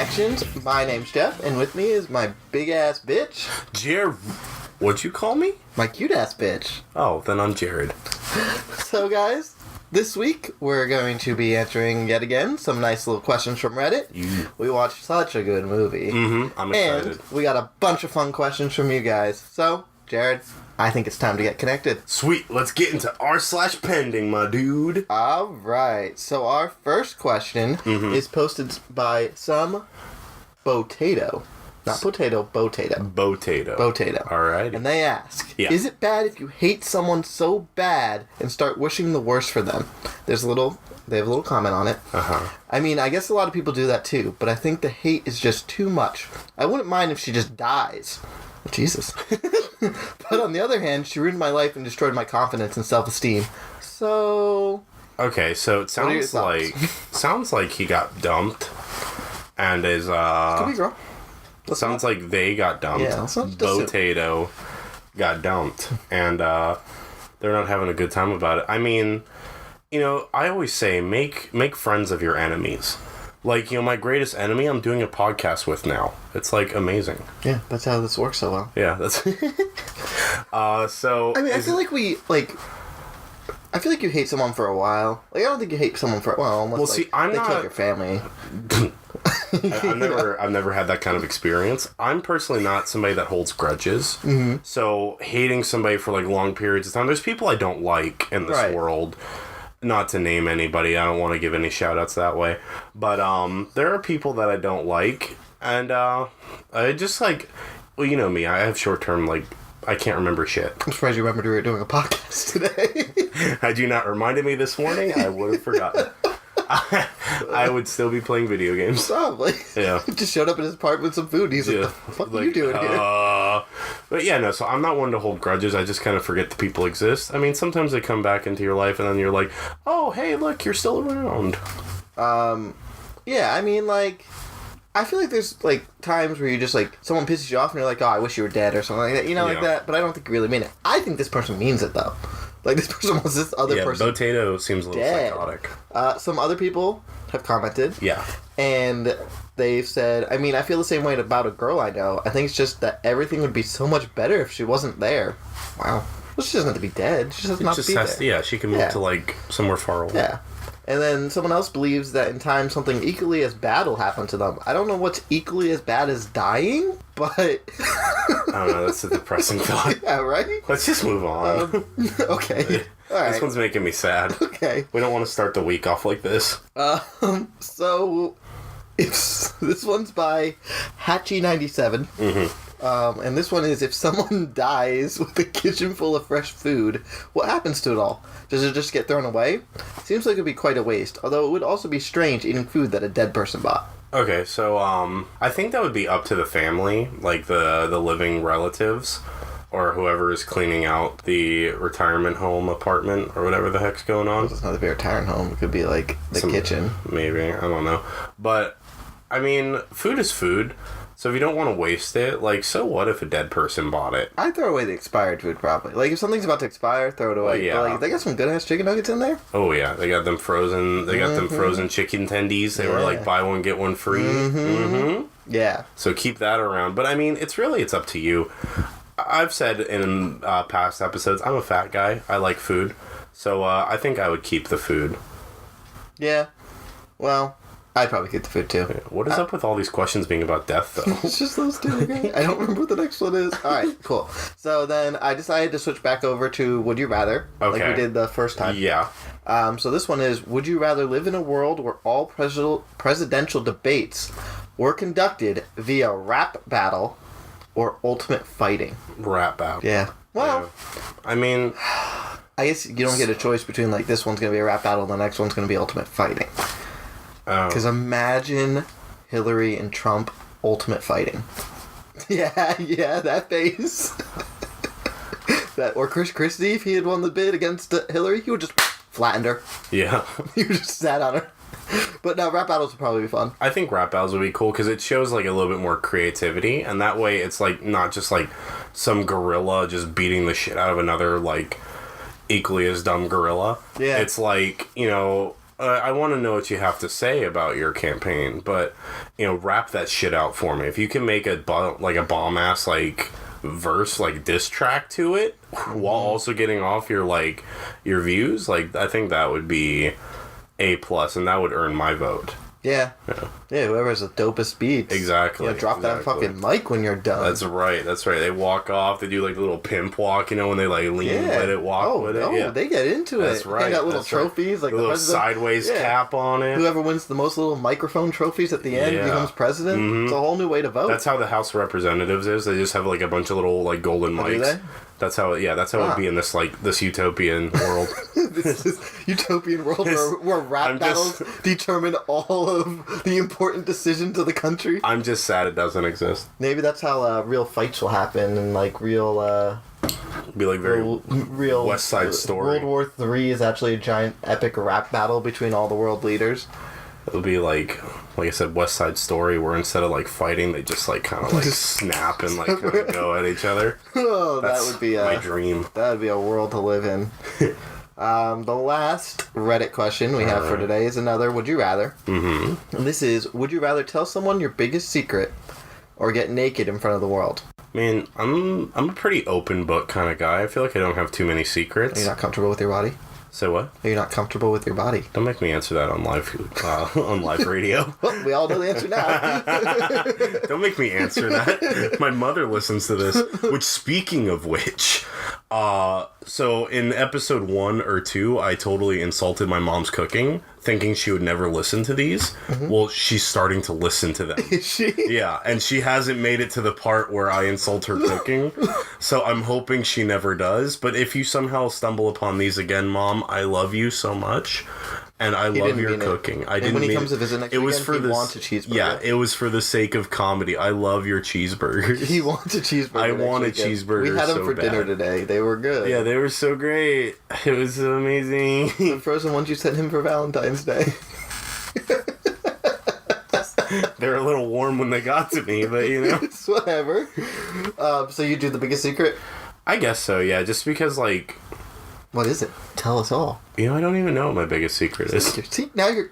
Connections. My name's Jeff, and with me is my big-ass bitch. Jared. What'd you call me? My cute-ass bitch. Oh, then I'm Jared. So, guys, this week we're going to be answering, yet again, some nice little questions from Reddit. We watched such a good movie. I'm excited. And we got a bunch of fun questions from you guys. So, Jared, I think it's time to get connected. Sweet, let's get into r/pending, my dude. Alright, so our first question is posted by some Botato. Not potato, Botato. Botato. Alright. And they ask, is it bad if you hate someone so bad and start wishing the worst for them? They have a little comment on it. I mean, I guess a lot of people do that too, but I think the hate is just too much. I wouldn't mind if she just dies. Jesus. But on the other hand, she ruined my life and destroyed my confidence and self-esteem. So... Okay, so it sounds like he got dumped and is, Could be girl. Sounds like they got dumped. Yeah, Botato got dumped. And, they're not having a good time about it. I mean, you know, I always say, make friends of your enemies. Like, you know, my greatest enemy, I'm doing a podcast with now. It's, like, amazing. Yeah, that's how this works so well. Yeah, that's... so... I mean, I feel like you hate someone for a while. Like, I don't think you hate someone for a while unless, they killed your family. I've never had that kind of experience. I'm personally not somebody that holds grudges. So, hating somebody for, like, long periods of time... There's people I don't like in this world. Not to name anybody, I don't want to give any shout-outs that way. But, there are people that I don't like, and, I just, like... Well, you know me, I have short-term, like, I can't remember shit. I'm surprised you remembered we were doing a podcast today. Had you not reminded me this morning, I would have forgotten. I would still be playing video games. Probably. Yeah. Just showed up in his apartment with some food, he's like, what are you doing here? But yeah, no, so I'm not one to hold grudges, I just kind of forget the people exist. I mean, sometimes they come back into your life and then you're like, oh, hey, look, you're still around. Yeah, I mean, like, I feel like there's, like, times where you just, like, someone pisses you off and you're like, oh, I wish you were dead or something like that, you know, like that, but I don't think you really mean it. I think this person means it, though. Like, this person wants this other person Botato seems a little psychotic. Some other people have commented. Yeah. And they've said, I mean, I feel the same way about a girl I know. I think it's just that everything would be so much better if she wasn't there. Wow. Well, she doesn't have to be dead. She just has to be there. Yeah, she can move to, like, somewhere far away. Yeah. And then someone else believes that in time something equally as bad will happen to them. I don't know what's equally as bad as dying, but... I don't know, that's a depressing thought. Yeah, right? Let's just move on. Okay. All right. This one's making me sad. Okay. We don't want to start the week off like this. So... this one's by Hatchie97. And this one is, if someone dies with a kitchen full of fresh food, what happens to it all? Does it just get thrown away? Seems like it would be quite a waste, although it would also be strange eating food that a dead person bought. Okay, so, I think that would be up to the family, like the living relatives, or whoever is cleaning out the retirement home apartment, or whatever the heck's going on. It's not a retirement home, it could be, like, the kitchen. Maybe, I don't know. But, I mean, food is food. So if you don't want to waste it, like, so what if a dead person bought it? I'd throw away the expired food, probably. Like, if something's about to expire, throw it away. Well, yeah. But, like, they got some good-ass chicken nuggets in there. Oh, yeah. They got them frozen. They got them frozen chicken tendies. They were, like, buy one, get one free. Yeah. So keep that around. But, I mean, it's up to you. I've said in past episodes, I'm a fat guy. I like food. So I think I would keep the food. Yeah. Well... I'd probably get the food, too. What is up with all these questions being about death, though? It's just those two, okay? I don't remember what the next one is. Alright, cool. So then I decided to switch back over to Would You Rather, like we did the first time. Yeah. So this one is, would you rather live in a world where all presidential debates were conducted via rap battle or ultimate fighting? Rap battle. Yeah. Well... Yeah. I mean... I guess you don't get a choice between, like, this one's going to be a rap battle and the next one's going to be ultimate fighting. Because imagine Hillary and Trump ultimate fighting. Yeah, that face. Or Chris Christie, if he had won the bid against Hillary, he would just flattened her. Yeah. He would just sat on her. But no, rap battles would probably be fun. I think rap battles would be cool because it shows, like, a little bit more creativity, and that way it's, like, not just, like, some gorilla just beating the shit out of another, like, equally as dumb gorilla. Yeah. It's like, you know... I want to know what you have to say about your campaign, but, rap that shit out for me. If you can make a bomb-ass, verse, diss track to it, while also getting off your views, I think that would be A+, and that would earn my vote. Yeah. Yeah, whoever has the dopest beats. Exactly. Drop that fucking mic when you're done. That's right. They walk off, they do the little pimp walk, when they lean and let it walk with it. Oh, yeah. They get into it. That's right. They got little trophies, the little sideways cap on it. Whoever wins the most little microphone trophies at the end becomes president. Mm-hmm. It's a whole new way to vote. That's how the House of Representatives is. They just have a bunch of little golden mics. Do they? That's how it would be in this this utopian world. This utopian world where rap battles determine all of the important decisions of the country. I'm just sad it doesn't exist. Maybe that's how real fights will happen and real. Be very real West Side Story. World War III is actually a giant epic rap battle between all the world leaders. It'll be like I said, West Side Story, where instead of fighting, they just kind of snap and kind of go at each other. Oh, that would be my dream. That would be a world to live in. The last Reddit question we have for today is another Would You Rather. Mm-hmm. And this is, would you rather tell someone your biggest secret or get naked in front of the world? I mean, I'm a pretty open book kind of guy. I feel like I don't have too many secrets. Are you not comfortable with your body? Say what? Are you not comfortable with your body? Don't make me answer that on live radio. Well, we all know the answer now. Don't make me answer that. My mother listens to this. Which, speaking of which, so in episode 1 or 2, I totally insulted my mom's cooking, thinking she would never listen to these. Mm-hmm. Well, she's starting to listen to them. Is she? Yeah, and she hasn't made it to the part where I insult her cooking, so I'm hoping she never does. But if you somehow stumble upon these again, Mom, I love you so much. And I love your cooking. I didn't. When he comes to visit next weekend, he wants a cheeseburger. Yeah, it was for the sake of comedy. I love your cheeseburgers. He wants a cheeseburger. I want a cheeseburger. We had them for dinner today. They were good. Yeah, they were so great. It was so amazing. The frozen ones you sent him for Valentine's Day. They were a little warm when they got to me, but it's whatever. So you do the biggest secret? I guess so. Yeah, just because What is it? Tell us all. I don't even know what my biggest secret is. See, now you're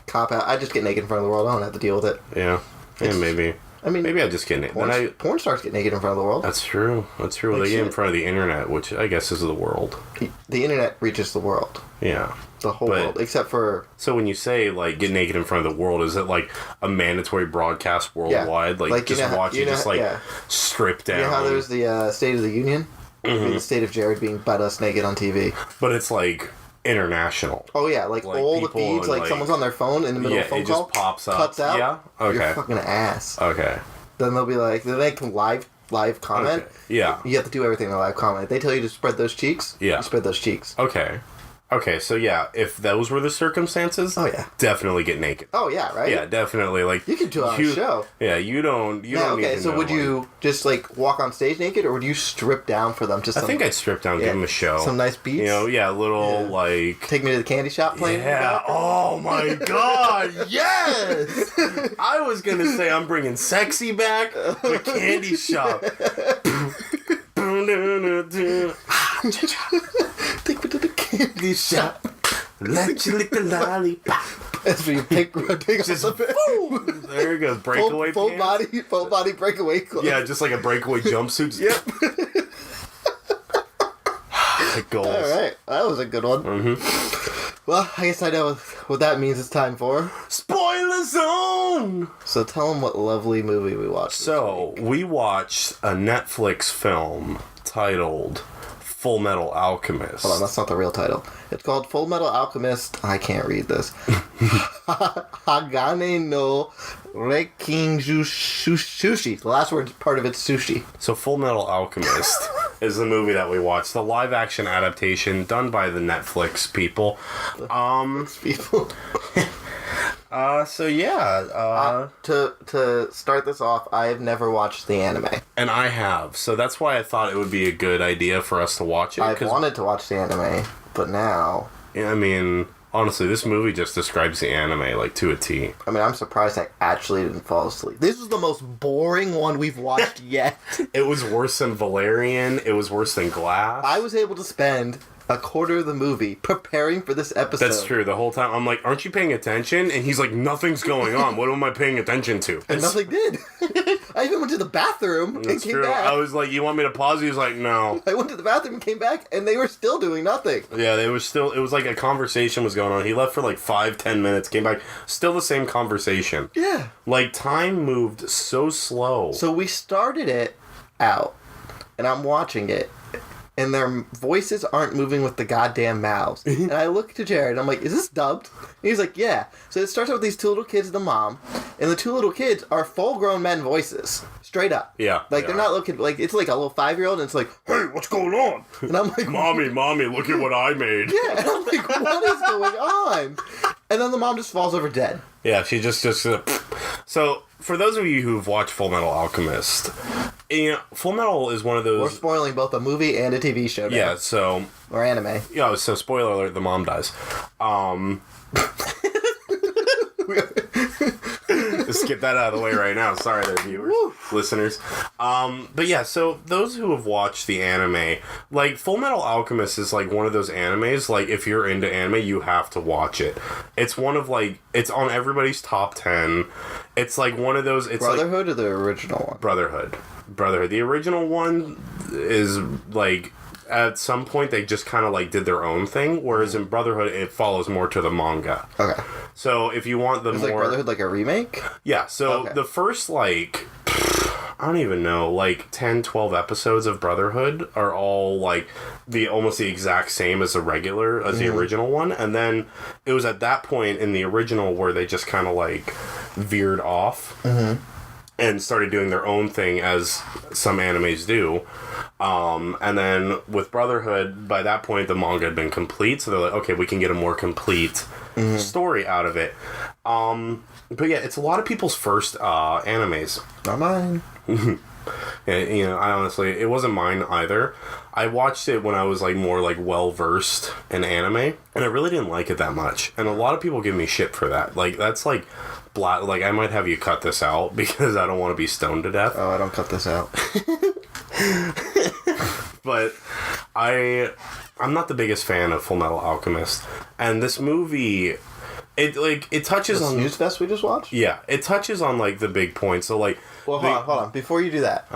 cop out. I just get naked in front of the world. I don't have to deal with it. Yeah, maybe. I mean, maybe I just get naked. Porn stars get naked in front of the world. That's true. They get in front of the internet, which I guess is the world. The internet reaches the world. Yeah. The whole world, except for... So when you say, get naked in front of the world, is it, a mandatory broadcast worldwide? Yeah. Just watch you strip down? You know how there's the State of the Union? Mm-hmm. The state of Jared being butt-ass naked on TV. But it's, international. Oh, yeah. All the feeds, someone's on their phone in the middle of a phone call. Yeah, it just pops up. Cuts out. Yeah? Okay. You're fucking ass. Okay. Then they'll be they can live comment. Okay. Yeah. You have to do everything in live comment. If they tell you to spread those cheeks, you spread those cheeks. Okay. Okay, so yeah, if those were the circumstances, definitely get naked. Oh yeah, right? Yeah, definitely. You can do it on a show. Yeah, you don't need to so would you just walk on stage naked, or would you strip down for them? I think I'd strip down, give them a show. Some nice beats. Take me to the candy shop playing. Yeah. Oh my god, yes! I was gonna say I'm bringing sexy back, but candy shop. Take me to the candy shop. Let you lick the lollipop. That's where you take just boom. There it goes. Breakaway full body breakaway clothes. Yeah, just like a breakaway jumpsuit. Yep. Goals. All right, that was a good one. Mm-hmm. Well, I guess I know what that means. It's time for Spoiler Zone. So tell them what lovely movie we watched. So we watched a Netflix film titled Fullmetal Alchemist. Hold on, that's not the real title. It's called Fullmetal Alchemist. I can't read this. Hagane no Rekinju Sushi. The last word part of it's sushi. So Fullmetal Alchemist is the movie that we watched. The live action adaptation done by the Netflix people. People. So yeah. To start this off, I have never watched the anime. And I have. So that's why I thought it would be a good idea for us to watch it. I've wanted to watch the anime, but now... Yeah, I mean, honestly, this movie just describes the anime, to a T. I mean, I'm surprised I actually didn't fall asleep. This was the most boring one we've watched yet. It was worse than Valerian. It was worse than Glass. I was able to spend a quarter of the movie preparing for this episode. That's true. The whole time I'm like, aren't you paying attention? And he's like, nothing's going on. What am I paying attention to? And nothing did. I even went to the bathroom and came back. I was like, you want me to pause? He was like, no. I went to the bathroom and came back, and they were still doing nothing. Yeah, it was like a conversation was going on. He left for like 5-10 minutes, came back, still the same conversation. Yeah. Like, time moved so slow. So we started it out, and I'm watching it, and their voices aren't moving with the goddamn mouths. And I look to Jared, and I'm like, is this dubbed? And he's like, yeah. So it starts out with these two little kids and the mom, and the two little kids are full-grown men voices. Straight up. Yeah. Like, they're not looking, like, it's like a little 5-year-old, and it's like, hey, what's going on? And I'm like, Mommy, look at what I made. yeah, and I'm like, what is going on? And then the mom just falls over dead. Yeah, she just so, for those of you who've watched Fullmetal Alchemist, you know, Fullmetal is one of those... We're spoiling both a movie and a TV show now. Yeah, so... Or anime. Yeah, so spoiler alert, the mom dies. Just get that out of the way right now. Sorry there, viewers. Woo. Listeners. But yeah, so those who have watched the anime, like, Fullmetal Alchemist is like one of those animes, like, if you're into anime, you have to watch it. It's one of, like, it's on everybody's top 10. It's like one of those... It's Brotherhood or the original one? Brotherhood. The original one is, like... At some point, they just kind of, like, did their own thing, whereas in Brotherhood, it follows more to the manga. Okay. So, if you want the Is more... like Brotherhood like a remake? Yeah, so the first, like... I don't even know, like, 10, 12 episodes of Brotherhood are all, like, almost the exact same as the original one, and then it was at that point in the original where they just kind of, like, veered off. Mm-hmm. And started doing their own thing, as some animes do. And then with Brotherhood, by that point, the manga had been complete. So they're like, okay, we can get a more complete story out of it. But yeah, it's a lot of people's first animes. Not mine. Yeah, you know, I honestly, it wasn't mine either. I watched it when I was like more like well versed in anime, and I really didn't like it that much. And a lot of people give me shit for that. Like, that's like like, I might have you cut this out because I don't want to be stoned to death. Oh, I don't cut this out. But I'm not the biggest fan of Fullmetal Alchemist, and this movie, it touches on Snooze Fest we just watched. Yeah, it touches on like the big points. So like, well, hold on. Before you do that,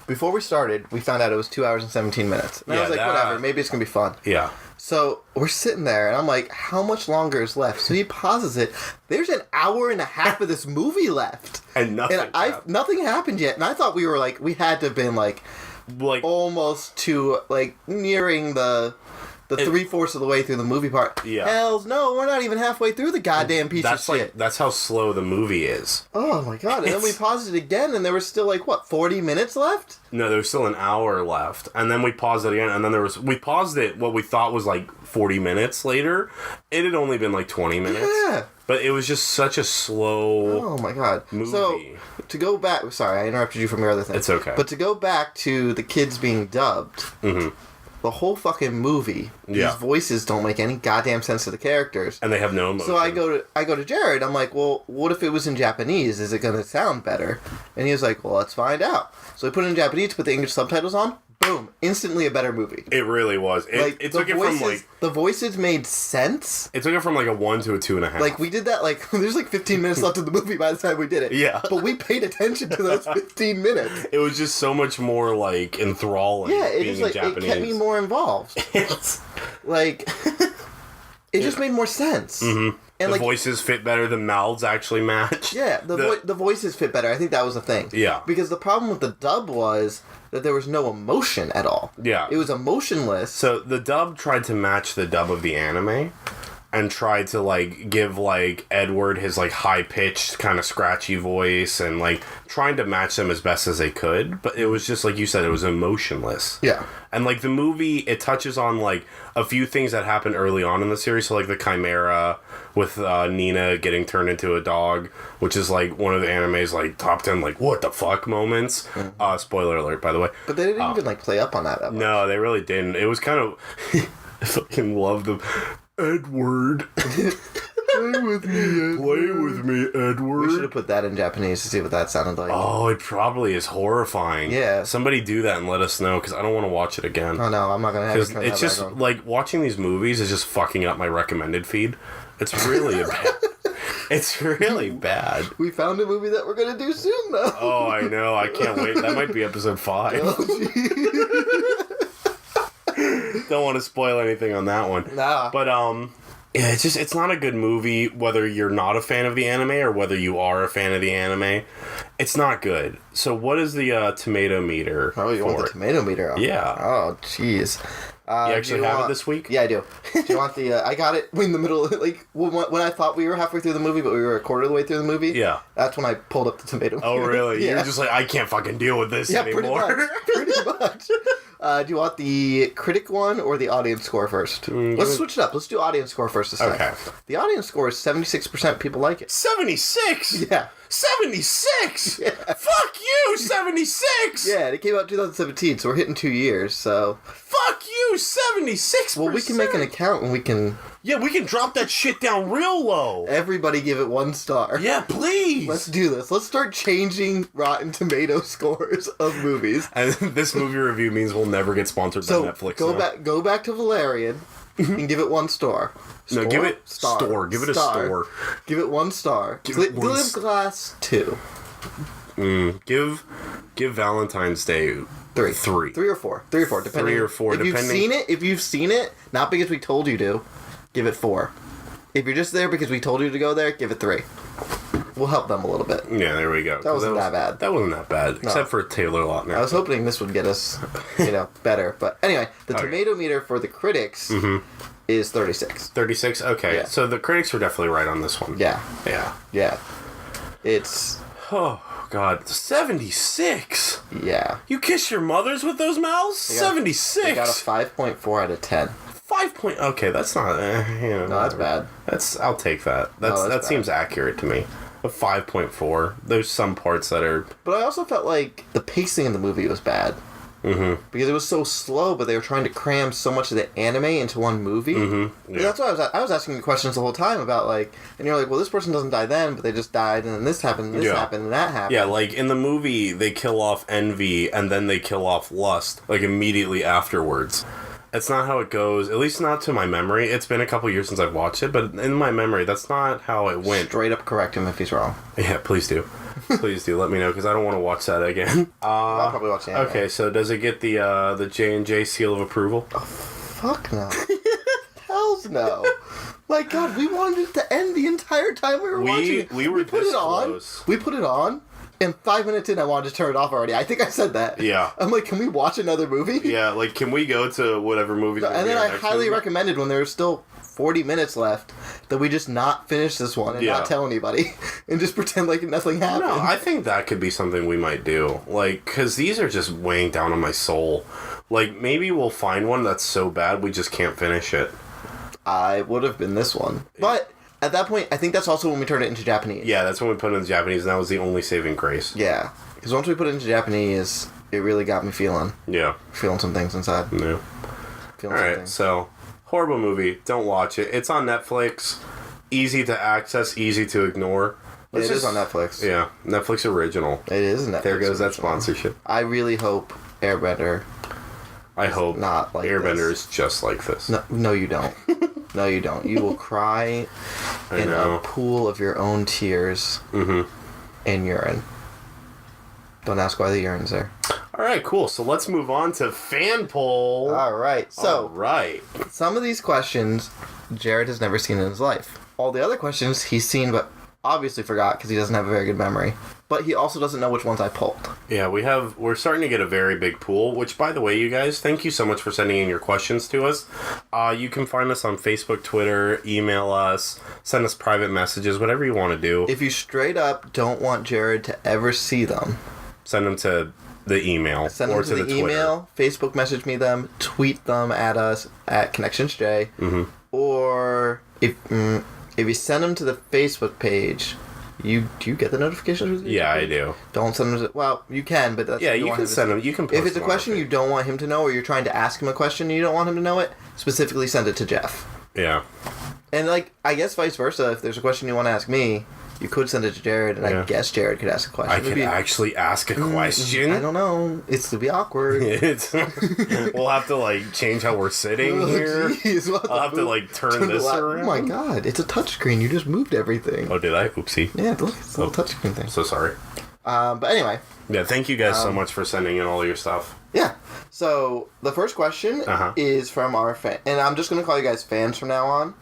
before we started, we found out it was 2 hours and 17 minutes. And I was like, whatever, maybe it's gonna be fun. Yeah. So we're sitting there, and I'm like, how much longer is left? So he pauses it. There's an hour and a half of this movie left, and nothing happened yet. And I thought we had to have been like almost to like nearing the 3/4 of the way through the movie part. Yeah. Hells no, we're not even halfway through the goddamn piece of shit. That's how slow the movie is. Oh my god. And then we paused it again, and there was still 40 minutes left? No, there was still an hour left. And then we paused it again, and then we paused it what we thought was 40 minutes later. It had only been 20 minutes. Yeah. But it was just such a slow Oh my god. movie. So, to go back, sorry, I interrupted you from your other thing. It's okay. But to go back to the kids being dubbed, the whole fucking movie, these voices don't make any goddamn sense to the characters. And they have no emotion. So I go to Jared, I'm like, well, what if it was in Japanese? Is it going to sound better? And he was like, well, let's find out. So I put it in Japanese, put the English subtitles on, boom, instantly a better movie. It really was. It took it from the voices made sense. It took it from a 1 to a 2.5. We did that, there's 15 minutes left of the movie by the time we did it. Yeah. But we paid attention to those 15 minutes. It was just so much more, enthralling being in Japanese. It kept me more involved. It just made more sense. Mm-hmm. And the voices fit better, the mouths actually match. Yeah, the voices fit better. I think that was the thing. Yeah. Because the problem with the dub was that there was no emotion at all. Yeah. It was emotionless. So the dub tried to match the dub of the anime and tried to give Edward his high-pitched kind of scratchy voice and trying to match them as best as they could, but it was just like you said, it was emotionless. Yeah. And the movie, it touches on a few things that happened early on in the series, so the Chimera with Nina getting turned into a dog, which is one of the anime's top 10 what the fuck moments. Mm-hmm. Spoiler alert, by the way. But they didn't even play up on that much. No, they really didn't. It was kind of I fucking love them. Edward. Play with me, Edward. Play with me, Edward. We should have put that in Japanese to see what that sounded like. Oh, it probably is horrifying. Yeah. Somebody do that and let us know, because I don't want to watch it again. Oh, no, I'm not going to have to turn it's that just, back on. like, watching these movies is just fucking up my recommended feed. It's really bad. It's really bad. We found a movie that we're going to do soon, though. Oh, I know. I can't wait. That might be episode 5. Don't want to spoil anything on that one. Nah. But, yeah, it's not a good movie, whether you're not a fan of the anime or whether you are a fan of the anime. It's not good. So what is the tomato meter? Oh, you want the tomato meter? Yeah. Oh, jeez. You actually have it this week? Yeah, I do. Do you want the... I got it in the middle, like, when I thought we were halfway through the movie, but we were a quarter of the way through the movie. Yeah. That's when I pulled up the tomato meter. Oh, really? Yeah. You're just like, I can't fucking deal with this anymore. Pretty much. Do you want the critic one or the audience score first? Let's switch it up. Let's do audience score first this time. Okay. The audience score is 76% people like it. 76? Yeah. 76? Yeah. Fuck you, 76! Yeah, and it came out in 2017, so we're hitting 2 years, so... Fuck you, 76%! Well, we can make an account and we can... Yeah, we can drop that shit down real low. Everybody give it 1 star. Yeah, please! Let's do this. Let's start changing Rotten Tomato scores of movies. And this movie review means we'll never get sponsored by Netflix. Go back to Valerian and give it 1 star. No, give it star. Give it a star. Give it 1 star. Glib Glass 2. Give Valentine's Day 3. 3. 3 or 4. 3 or 4, depending. 3 or 4, if depending. If you've seen it, not because we told you to, give it 4. If you're just there because we told you to go there, give it 3. We'll help them a little bit. Yeah, there we go. That wasn't that bad. That wasn't that bad, except for Taylor Lautner. I was hoping this would get us, better. But anyway, the tomato meter for the critics is 36. 36? Okay. Yeah. So the critics were definitely right on this one. Yeah. Yeah. Yeah. It's... Oh, God. 76? Yeah. You kiss your mothers with those mouths? 76? They got a 5.4 out of 10. 5 point... Okay, that's not... No, that's bad. I'll take that. That bad. seems accurate to me. A 5.4. There's some parts that are... But I also felt like the pacing in the movie was bad. Mm-hmm. Because it was so slow, but they were trying to cram so much of the anime into one movie. Mm-hmm. Yeah. That's why I was asking you questions the whole time about, like... And you're like, well, this person doesn't die then, but they just died, and then this happened, and this happened, and that happened. Yeah, like, in the movie, they kill off envy, and then they kill off lust, like, immediately afterwards. That's not how it goes, at least not to my memory. It's been a couple years since I've watched it, but in my memory, that's not how it went. Straight up correct him if he's wrong. Yeah, please do. Please do. Let me know, because I don't want to watch that again. I'll probably watch the anime. Okay, so does it get the J&J seal of approval? Oh, fuck no. Hells no. My God, we wanted it to end the entire time we were watching it. We put it on. We put it on. And 5 minutes in, I wanted to turn it off already. I think I said that. Yeah. I'm like, can we watch another movie? Yeah, like, can we go to whatever movie? And then I highly recommended, when there was still 40 minutes left, that we just not finish this one and not tell anybody. And just pretend like nothing happened. No, I think that could be something we might do. Like, because these are just weighing down on my soul. Like, maybe we'll find one that's so bad we just can't finish it. I would have been this one. But... At that point, I think that's also when we turned it into Japanese. Yeah, that's when we put it into Japanese, and that was the only saving grace. Yeah. Because once we put it into Japanese, it really got me feeling. Yeah. Feeling some things inside. Yeah. Alright, so, horrible movie. Don't watch it. It's on Netflix. Easy to access, easy to ignore. It is on Netflix. Yeah, Netflix original. It is Netflix. There goes original. that sponsorship. I really hope Airbender... I hope not like Airbender this. is just like this. No, you don't. No, you don't. You will cry in a pool of your own tears and urine. Don't ask why the urine's there. Alright, cool. So let's move on to fan poll. Alright, so some of these questions Jared has never seen in his life. All the other questions he's seen but obviously forgot because he doesn't have a very good memory. But he also doesn't know which ones I pulled. Yeah, we're starting to get a very big pool, which, by the way, you guys, thank you so much for sending in your questions to us. You can find us on Facebook, Twitter, email us, send us private messages, whatever you want to do. If you straight up don't want Jared to ever see them, send them to the email. Send them to the email, Facebook message me them, tweet them at us at ConnectionsJ. Or if you send them to the Facebook page... Do you get the notifications? Yeah, I do. Don't send them to... Well, you can, but that's... Yeah, you can send them. You can post if it's a question you don't want him to know, or you're trying to ask him a question and you don't want him to know it, specifically send it to Jeff. Yeah. And, like, I guess vice versa, if there's a question you want to ask me, you could send it to Jared, and I guess Jared could ask a question. I could actually ask a question? I don't know. It's to be awkward. We'll have to, like, change how we're sitting here. Geez, I'll have to, like, turn this around. Oh, my God. It's a touchscreen. You just moved everything. Oh, did I? Oopsie. Yeah, look, it's a little touchscreen thing. So sorry. But anyway. Yeah, thank you guys so much for sending in all your stuff. Yeah. So, the first question is from our fan. And I'm just going to call you guys fans from now on.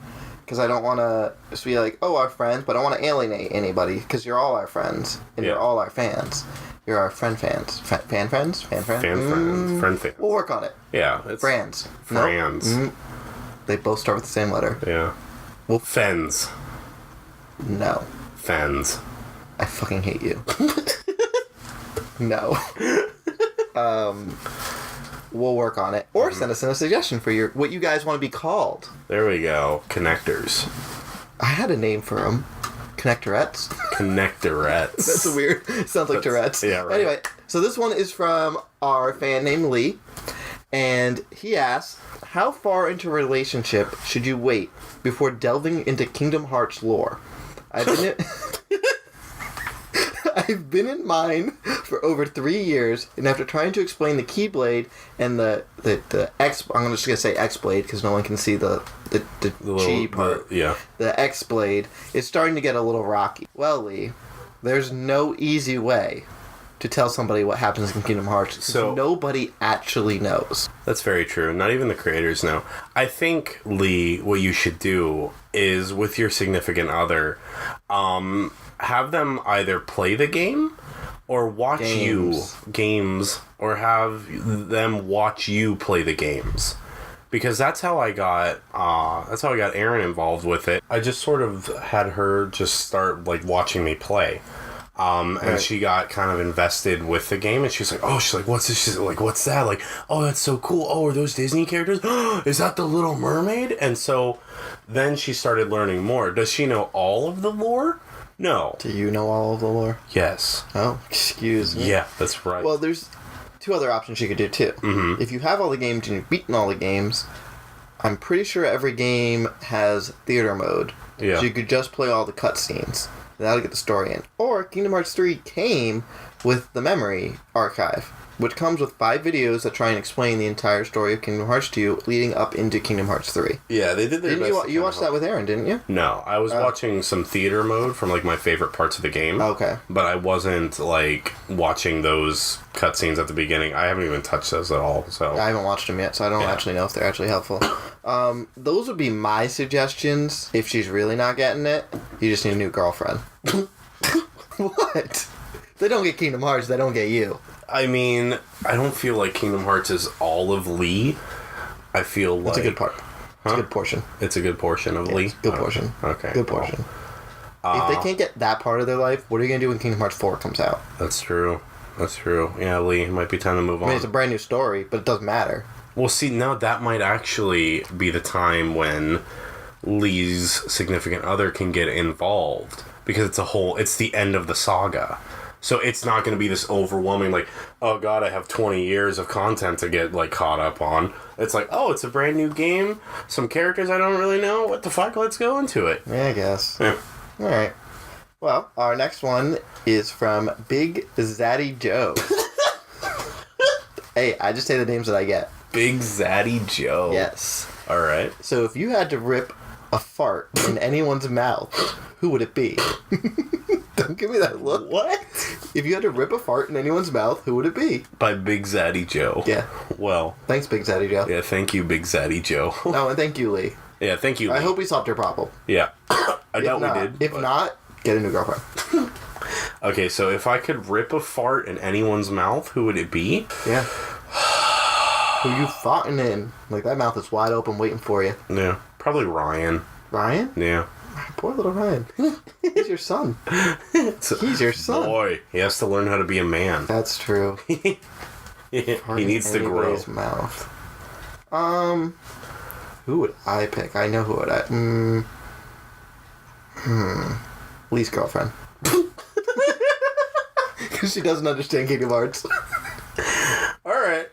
Because I don't want to just be like, oh, our friends, but I don't want to alienate anybody. Because you're all our friends. And you're all our fans. You're our friend fans. Fan friends? Fan friends? Friend fans. We'll work on it. Yeah. It's Friends. Friends. No? They both start with the same letter. Yeah. Well, Fens. No. Fens. I fucking hate you. No. We'll work on it. Or send us in a suggestion for what you guys want to be called. There we go. Connectors. I had a name for them. Connectorettes. Connectorettes. That's a weird... Sounds like Tourette's. Yeah, right. Anyway, so this one is from our fan named Lee. And he asks, how far into a relationship should you wait before delving into Kingdom Hearts lore? I've been in mine for over 3 years, and after trying to explain the Keyblade and the X... I'm just going to say X-Blade, because no one can see the G part. The X-Blade is starting to get a little rocky. Well, Lee, there's no easy way to tell somebody what happens in Kingdom Hearts, so nobody actually knows. That's very true. Not even the creators know. I think, Lee, what you should do is, with your significant other... have them either play the game or watch games, or have them watch you play the games, because that's how I got Erin involved with it. I just sort of had her just start like watching me play, and she got kind of invested with the game, and she's like, what's this? She's like, what's that? Like, oh, that's so cool. Oh, are those Disney characters? Is that the Little Mermaid? And so then she started learning more. Does she know all of the lore? No. Do you know all of the lore? Yes. Oh, excuse me. Yeah, that's right. Well, there's two other options you could do, too. Mm-hmm. If you have all the games and you've beaten all the games, I'm pretty sure every game has theater mode. Yeah. So you could just play all the cutscenes. That'll get the story in. Or Kingdom Hearts 3 came with the memory archive, which comes with 5 videos that try and explain the entire story of Kingdom Hearts 2 leading up into Kingdom Hearts 3. Yeah, they did their best. You watched that with Aaron, didn't you? No, I was watching some theater mode from, like, my favorite parts of the game. Okay. But I wasn't, like, watching those cutscenes at the beginning. I haven't even touched those at all, so... I haven't watched them yet, so I don't actually know if they're actually helpful. Those would be my suggestions. If she's really not getting it, you just need a new girlfriend. What? They don't get Kingdom Hearts, they don't get you. I mean, I don't feel like Kingdom Hearts is all of Lee. I feel like... It's a good part. It's a good portion. It's a good portion of Lee? It's a good portion. Okay. Good portion. If they can't get that part of their life, what are you going to do when Kingdom Hearts 4 comes out? That's true. Yeah, Lee, it might be time to move on. I mean, it's a brand new story, but it doesn't matter. Well, see, now that might actually be the time when Lee's significant other can get involved. Because it's the end of the saga. So it's not going to be this overwhelming, like, oh god, I have 20 years of content to get, like, caught up on. It's like, oh, it's a brand new game, some characters I don't really know, what the fuck, let's go into it. Yeah, I guess. Yeah. Alright. Well, our next one is from Big Zaddy Joe. Hey, I just say the names that I get. Big Zaddy Joe. Yes. Alright. So if you had to rip a fart in anyone's mouth, who would it be? Don't give me that look. What? If you had to rip a fart in anyone's mouth, who would it be? By Big Zaddy Joe. Yeah. Well. Thanks, Big Zaddy Joe. Yeah, thank you, Big Zaddy Joe. Oh, and thank you, Lee. Yeah, thank you, Lee. I hope we solved your problem. Yeah. I doubt we did. If not, get a new girlfriend. Okay, so if I could rip a fart in anyone's mouth, who would it be? Yeah. Who you farting in? Like, that mouth is wide open waiting for you. Yeah. Probably Ryan. Ryan? Yeah. Poor little Ryan. He's your son. He's your son. Boy, he has to learn how to be a man. That's true. He needs to grow. Mouth. Who would I pick? I know who would I... Lee's girlfriend. Because she doesn't understand Kingdom Hearts. Alright.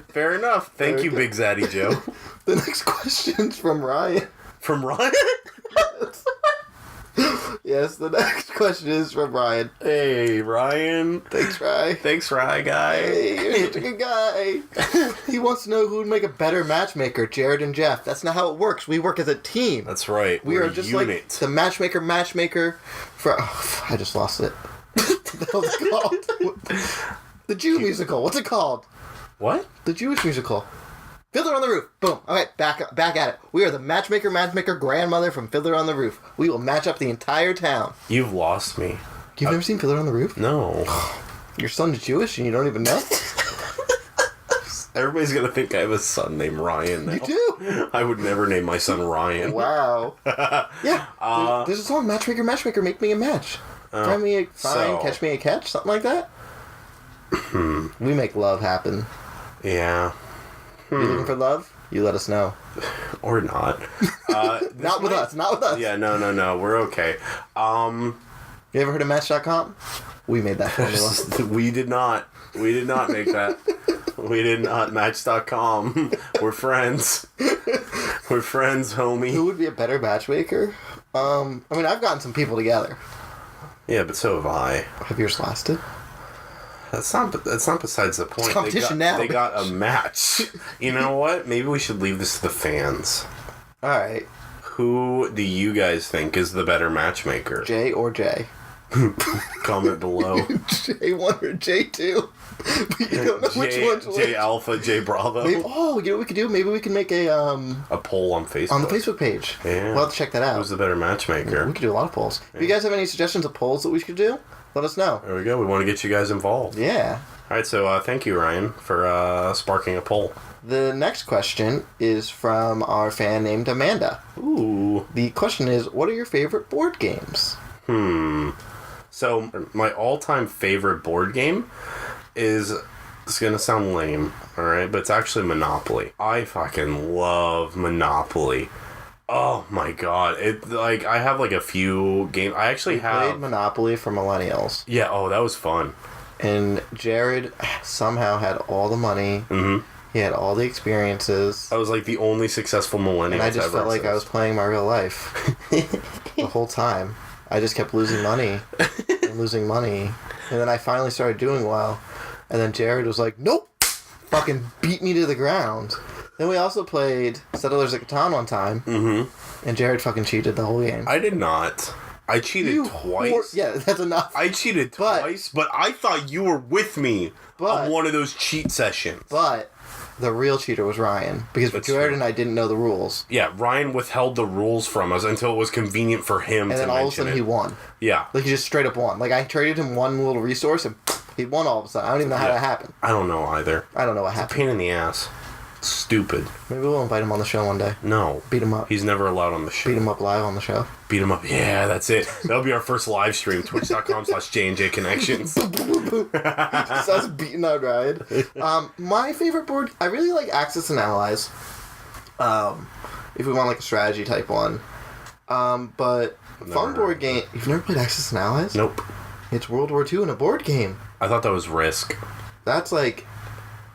Fair enough. Thank you, Big Zaddy Joe. The next question's from Ryan. From Ryan? Yes, the next question is from Ryan. Hey, Ryan. Thanks, Ryan. Thanks, Ryan, guy. Hey, you're such a good guy. He wants to know who would make a better matchmaker, Jared and Jeff. That's not how it works. We work as a team. That's right. We are just unit. like the matchmaker for... Oh, I just lost it. What the hell is it called? The Jew musical. What's it called? What? The Jewish musical. Fiddler on the Roof. Boom. Okay, back at it. We are the matchmaker grandmother from Fiddler on the Roof. We will match up the entire town. You've lost me. You've never seen Fiddler on the Roof? No. Your son's Jewish and you don't even know? Everybody's going to think I have a son named Ryan now. You do? I would never name my son Ryan. Wow. Yeah. There's a song, Matchmaker, make me a match. Find me a find, catch me a catch, something like that. We make love happen. Yeah. You looking for love? You let us know. Or not. Not with us. Yeah, no. We're okay. You ever heard of Match.com? We made that formula. We did not make that. We did not. Match.com. We're friends. We're friends, homie. Who would be a better matchmaker? I mean, I've gotten some people together. Yeah, but so have I. Have yours lasted? That's not besides the point. It's competition now. They got a match. You know what? Maybe we should leave this to the fans. Alright. Who do you guys think is the better matchmaker? J or J? Comment below. J1 or J2? But you don't know which one's which. J Alpha, J Bravo. You know what we could do? Maybe we can make a poll on Facebook. on the Facebook page. Yeah. We'll have to check that out. Who's the better matchmaker? We could do a lot of polls. Yeah. If you guys have any suggestions of polls that we should do, let us know. There we go. We want to get you guys involved. Yeah. Alright, so thank you, Ryan, for sparking a poll. The next question is from our fan named Amanda. Ooh. The question is, what are your favorite board games? So, my all-time favorite board game is... It's gonna sound lame, alright? But it's actually Monopoly. I fucking love Monopoly. Oh my god. I have like a few games. I actually played Monopoly for millennials. Yeah, that was fun. And Jared somehow had all the money. Mm-hmm. He had all the experiences. I was like the only successful millennial. And I just felt like I was playing my real life. The whole time. I just kept losing money. And losing money. And then I finally started doing well. And then Jared was like, nope! Fucking beat me to the ground. Then we also played Settlers of Catan one time. Mm-hmm. And Jared fucking cheated the whole game. I did not. I cheated twice. Yeah, that's enough. I cheated twice, but I thought you were with me on one of those cheat sessions. But the real cheater was Ryan. Because Jared and I didn't know the rules. Yeah, Ryan withheld the rules from us until it was convenient for him to mention it. And then all of a sudden he won. Yeah. Like he just straight up won. Like I traded him one little resource and he won all of a sudden. I don't even know how that happened. I don't know either. I don't know what It's happened. a pain in the ass. Stupid. Maybe we'll invite him on the show one day. No. Beat him up. He's never allowed on the show. Beat him up live on the show. Beat him up. Yeah, that's it. That'll be our first live stream. Twitch.com/J&J Connections. Just us beating out Ryan. My favorite board... I really like Axis and Allies. If we want like a strategy type one. But fun board game... You've never played Axis and Allies? Nope. It's World War II in a board game. I thought that was Risk. That's like...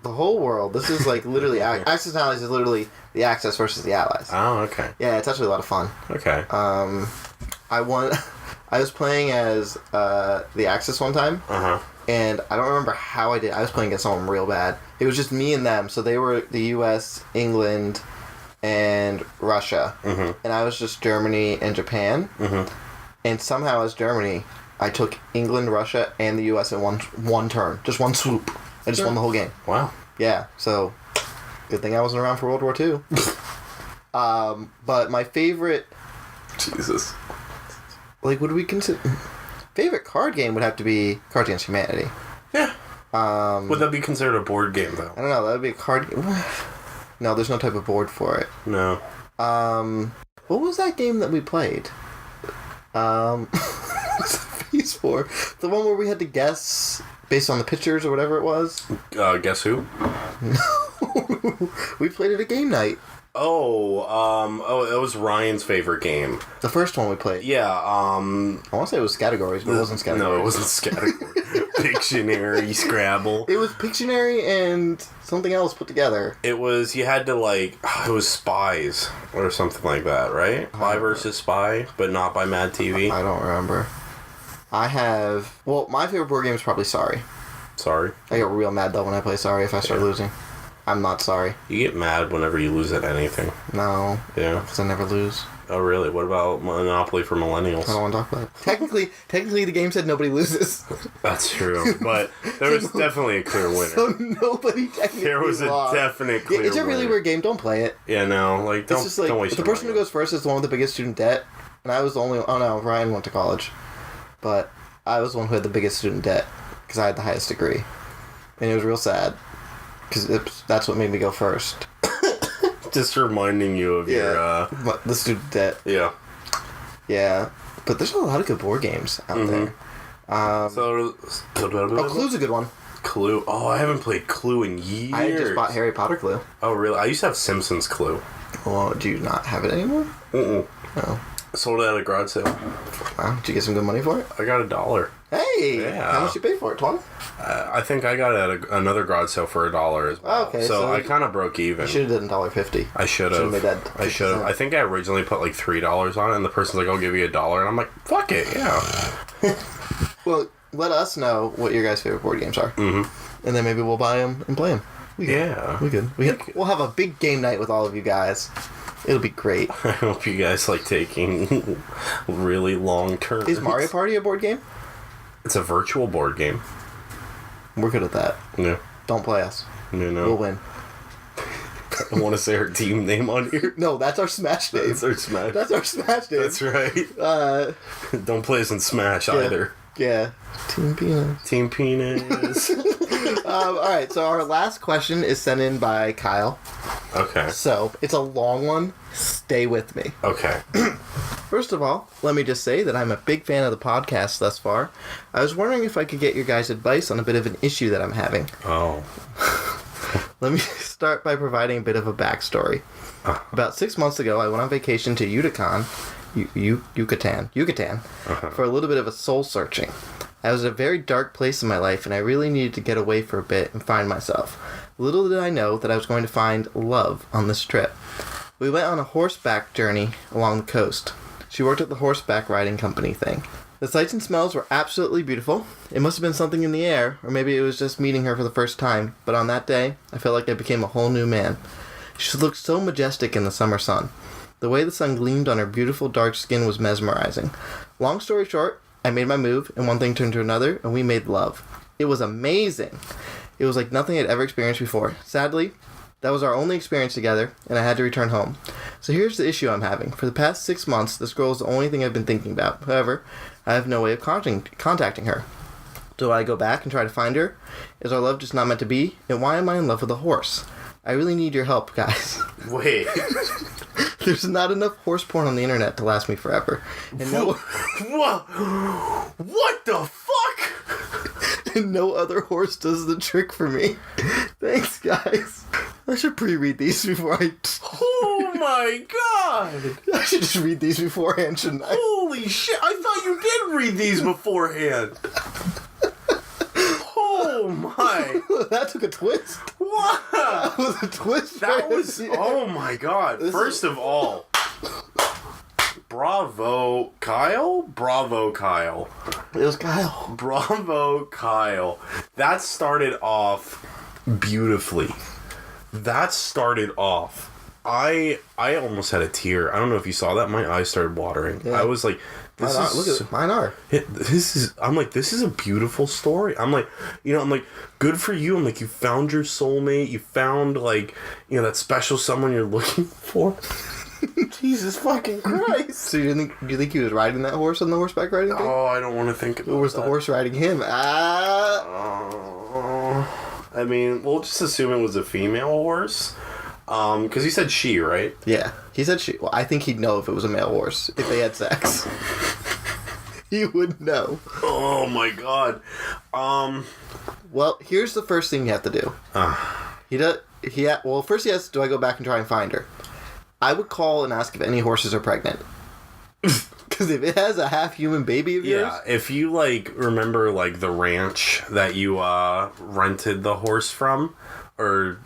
the whole world. This is like literally... Axis and Allies is literally the Axis versus the Allies. Oh, okay. Yeah, it's actually a lot of fun. Okay. I was playing as the Axis one time. Uh-huh. And I don't remember how I did. I was playing against someone real bad. It was just me and them. So they were the U.S., England, and Russia. Mm-hmm. And I was just Germany and Japan. Mm-hmm. And somehow as Germany, I took England, Russia, and the U.S. in one turn. Just one swoop. I just won the whole game. Wow. Yeah, so good thing I wasn't around for World War II. But my favorite... Jesus. Like, would we consider... Favorite card game would have to be Cards Against Humanity. Yeah. Would that be considered a board game, though? I don't know. That would be a card game. No, there's no type of board for it. No. What was that game that we played? What's the piece for? The one where we had to guess based on the pictures or whatever it was? Guess who? No. We played at a game night. It was Ryan's favorite game. The first one we played. Yeah, I want to say it was Categories, but it wasn't Categories. No, it wasn't Categories. Pictionary, Scrabble. It was Pictionary and something else put together. It was, you had to it was Spies or something like that, right? Spy versus Spy, but not by Mad TV. I don't remember. My favorite board game is probably Sorry. Sorry? I get real mad though when I play Sorry if I start losing. I'm not sorry. You get mad whenever you lose at anything. No. Yeah. Because I never lose. Oh, really? What about Monopoly for Millennials? I don't want to talk about it. Technically, the game said nobody loses. That's true, but there was definitely a clear winner. So nobody technically There was lost. a definite clear It's a really winner. weird game. Don't play it. Yeah, no. Don't waste your the person who goes first is the one with the biggest student debt. And I was the only... Oh, no. Ryan went to college. But I was the one who had the biggest student debt. Because I had the highest degree. And it was real sad. Because that's what made me go first. Just reminding you of your... the student debt. Yeah. Yeah. But there's a lot of good board games out there. Clue's a good one. Clue. Oh, I haven't played Clue in years. I just bought Harry Potter Clue. Oh, really? I used to have Simpsons Clue. Well, do you not have it anymore? No. Sold it at a garage sale. Wow. Did you get some good money for it? I got $1. Hey! Yeah. How much you pay for it? 20? I think I got it at another garage sale for $1 as well. Okay, so I kind of broke even. You should have done $1.50. I should have. Made that. I should have. I think I originally put $3 on it, and the person's like, "I'll give you $1," and I'm like, "Fuck it, yeah." Well, let us know what your guys' favorite board games are, and then maybe we'll buy them and play them. We could. We'll have a big game night with all of you guys. It'll be great. I hope you guys like taking really long turns. Is Mario Party a board game? It's a virtual board game. We're good at that. Yeah. Don't play us. You know. We'll win. I want to say our team name on here. No, that's our Smash name. That's our Smash. That's our Smash name. That's right. Don't play us in Smash either. Yeah. Team Penis. Team Penis. Alright, so our last question is sent in by Kyle. Okay. So, it's a long one. Stay with me. Okay. First of all, let me just say that I'm a big fan of the podcast thus far. I was wondering if I could get your guys' advice on a bit of an issue that I'm having. Oh. Let me start by providing a bit of a backstory. About 6 months ago, I went on vacation to Yucatan, for a little bit of a soul searching. I was at a very dark place in my life, and I really needed to get away for a bit and find myself. Little did I know that I was going to find love on this trip. We went on a horseback journey along the coast. She worked at the horseback riding company thing. The sights and smells were absolutely beautiful. It must have been something in the air, or maybe it was just meeting her for the first time, but on that day, I felt like I became a whole new man. She looked so majestic in the summer sun. The way the sun gleamed on her beautiful dark skin was mesmerizing. Long story short, I made my move, and one thing turned to another, and we made love. It was amazing. It was like nothing I'd ever experienced before. Sadly, that was our only experience together, and I had to return home. So here's the issue I'm having. For the past 6 months, this girl is the only thing I've been thinking about. However, I have no way of contacting her. Do I go back and try to find her? Is our love just not meant to be? And why am I in love with a horse? I really need your help, guys. Wait. There's not enough horse porn on the internet to last me forever. And What the fuck? And no other horse does the trick for me. Thanks, guys. I should pre-read these before I... Oh my god! I should just read these beforehand, shouldn't I? Holy shit, I thought you did read these beforehand. Oh my. That took a twist. What? That was a twist. That was... Oh my god. First of all... Bravo, Kyle? Bravo, Kyle. It was Kyle. Bravo, Kyle. That started off beautifully. That started off. I almost had a tear. I don't know if you saw that. My eyes started watering. Yeah. I was like, this is... Look at it. Mine are. I'm like, this is a beautiful story. I'm like, good for you. I'm like, you found your soulmate. You found, that special someone you're looking for. Jesus fucking Christ. So do you think he was riding that horse on the horseback riding thing? Oh, I don't want to think about Or was the horse riding him? I mean, we'll just assume it was a female horse. Because he said she, right? Yeah. He said she. Well, I think he'd know if it was a male horse, if they had sex. He would know. Oh my god. Well, here's the first thing you have to do. First he asks, do I go back and try and find her? I would call and ask if any horses are pregnant. Because if it has a half human baby of yours... Yeah, if you, like, remember, like, the ranch that you rented the horse from, or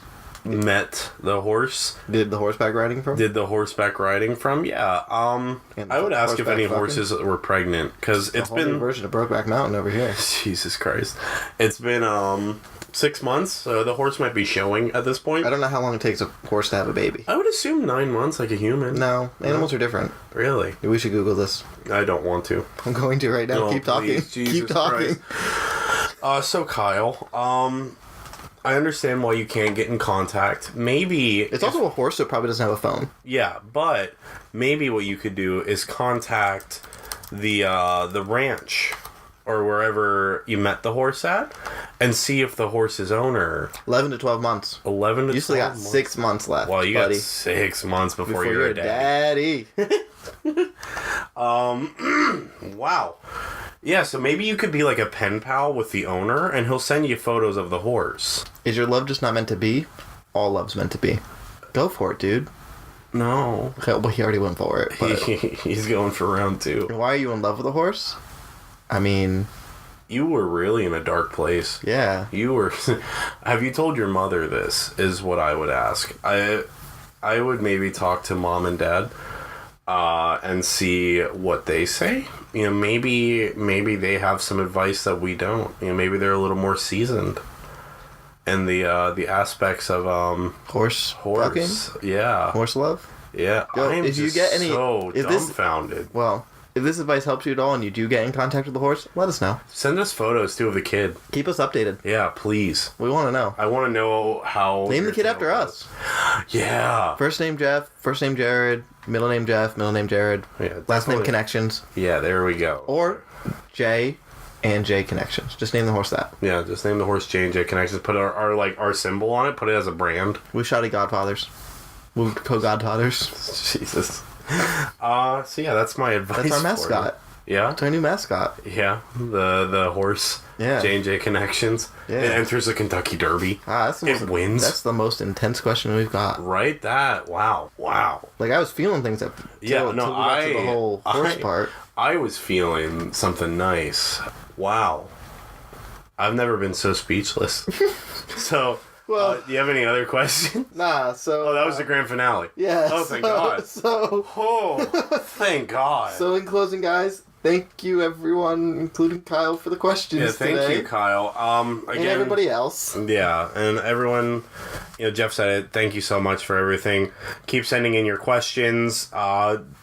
met the horse... Did the horseback riding from? Yeah. I would ask if any horses were pregnant, because it's been... a version of Brokeback Mountain over here. Jesus Christ. It's been, 6 months, so the horse might be showing at this point. I don't know how long it takes a horse to have a baby. I would assume 9 months, like a human. No, animals are different. Really? We should Google this. I don't want to. I'm going to right now. No, Keep talking. please, Jesus Keep talking. Christ. So Kyle, I understand why you can't get in contact. Maybe... It's also a horse, so it probably doesn't have a phone. Yeah, but maybe what you could do is contact the ranch or wherever you met the horse at and see if the horse's owner... 11 to 12 months. 11 to 12 months. You still got 6 months left, well, you buddy. got 6 months before you're a daddy. Wow. Yeah, so maybe you could be like a pen pal with the owner, and he'll send you photos of the horse. Is your love just not meant to be? All love's meant to be. Go for it, dude. No. Okay, well, he already went for it. But He's going for round 2. why are you in love with a horse? I mean... You were really in a dark place. Yeah. You were... Have you told your mother this, is what I would ask. I would maybe talk to mom and dad and see what they say. You know, maybe they have some advice that we don't. You know, maybe they're a little more seasoned in the aspects of Horse. Yeah. Horse love? Yeah. Yo, I'm if you just get any... so if this- dumbfounded. Well... If this advice helps you at all and you do get in contact with the horse, let us know. Send us photos, too, of the kid. Keep us updated. Yeah, please. We want to know. I want to know how... Name the kid after us. Yeah. First name Jeff, first name Jared, middle name Jeff, middle name Jared, Yeah, last name definitely. Connections, Yeah, there we go. or J and J Connections. Just name the horse that. Yeah, just name the horse J&J Connections. Put our symbol on it. Put it as a brand. We shouted Godfathers. We're co-godfathers. Jesus. So yeah, that's my advice. That's our for mascot. you. Yeah? It's our new mascot. Yeah. The horse. Yeah. J&J Connections. Yeah. It enters the Kentucky Derby. That's the It wins. That's the most intense question we've got. Right? That. Wow. Like, I was feeling things up Yeah, till we got to the whole horse part. I was feeling something nice. Wow. I've never been so speechless. So... Well, do you have any other questions? nah, so... Oh, that was the grand finale. Yeah. Oh, thank God. Oh, thank God. So, in closing, guys, thank you, everyone, including Kyle, for the questions Yeah, thank today. you, Kyle. Again, And everybody else. Yeah, and everyone, Jeff said it. Thank you so much for everything. Keep sending in your questions.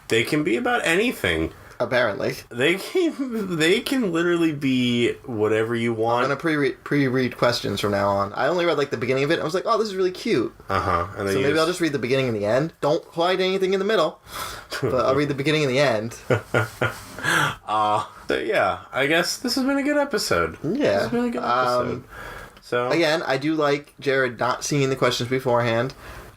They can be about anything. Apparently. They can literally be whatever you want. I'm gonna pre-read questions from now on. I only read like the beginning of it. I was like, oh, this is really cute. And then So maybe I'll just read the beginning and the end. Don't hide anything in the middle. But I'll read the beginning and the end. So yeah, I guess this has been a good episode. Yeah. This has been a good episode. So Again, I do like Jared not seeing the questions beforehand.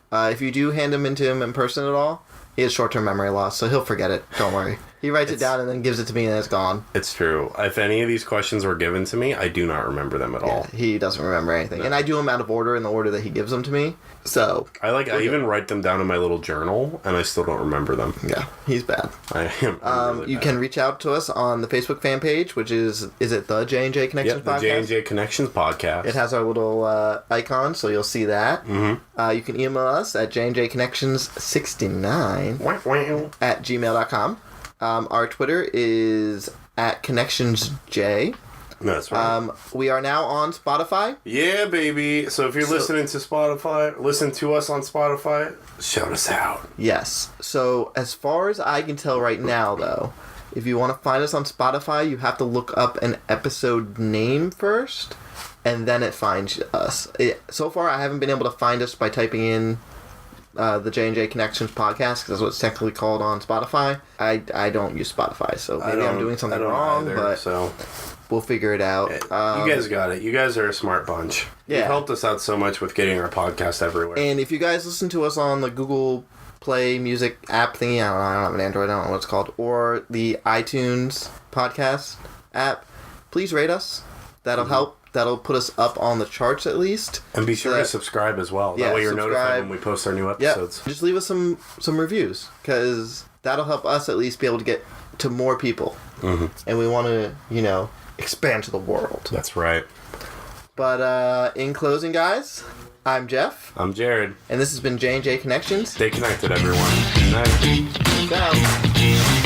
If you do hand them into him in person at all, he has short-term memory loss, so he'll forget it. Don't worry. He writes it down and then gives it to me and it's gone. It's true. If any of these questions were given to me, I do not remember them at all. He doesn't remember anything. No. And I do them out of order in the order that he gives them to me. So I even write them down in my little journal and I still don't remember them. Yeah, he's bad. I am really you bad. can reach out to us on the Facebook fan page, which is it the J&J Connections the podcast? J&J Connections podcast. It has our little icon, so you'll see that. Mm-hmm. You can email us at jnjconnections69 at gmail.com. Our Twitter is at ConnectionsJ. That's right. We are now on Spotify. Yeah, baby. So if you're listening to Spotify, listen to us on Spotify, shout us out. Yes. So as far as I can tell right now, though, if you want to find us on Spotify, you have to look up an episode name first, and then it finds us. So far, I haven't been able to find us by typing in the J&J Connections podcast, because that's what it's technically called on Spotify. I don't use Spotify, so maybe I'm doing something wrong, but we'll figure it out. You guys got it. You guys are a smart bunch. Yeah. You've helped us out so much with getting our podcast everywhere. And if you guys listen to us on the Google Play Music app thingy, I don't have an Android, I don't know what it's called, or the iTunes podcast app, please rate us. That'll help. That'll put us up on the charts at least. And be sure to subscribe as well. That way you're notified when we post our new episodes. Yeah. Just leave us some reviews, because that'll help us at least be able to get to more people. Mm-hmm. And we want to, expand to the world. That's right. But in closing, guys, I'm Jeff. I'm Jared. And this has been J&J Connections. Stay connected, everyone. Good night. Ciao.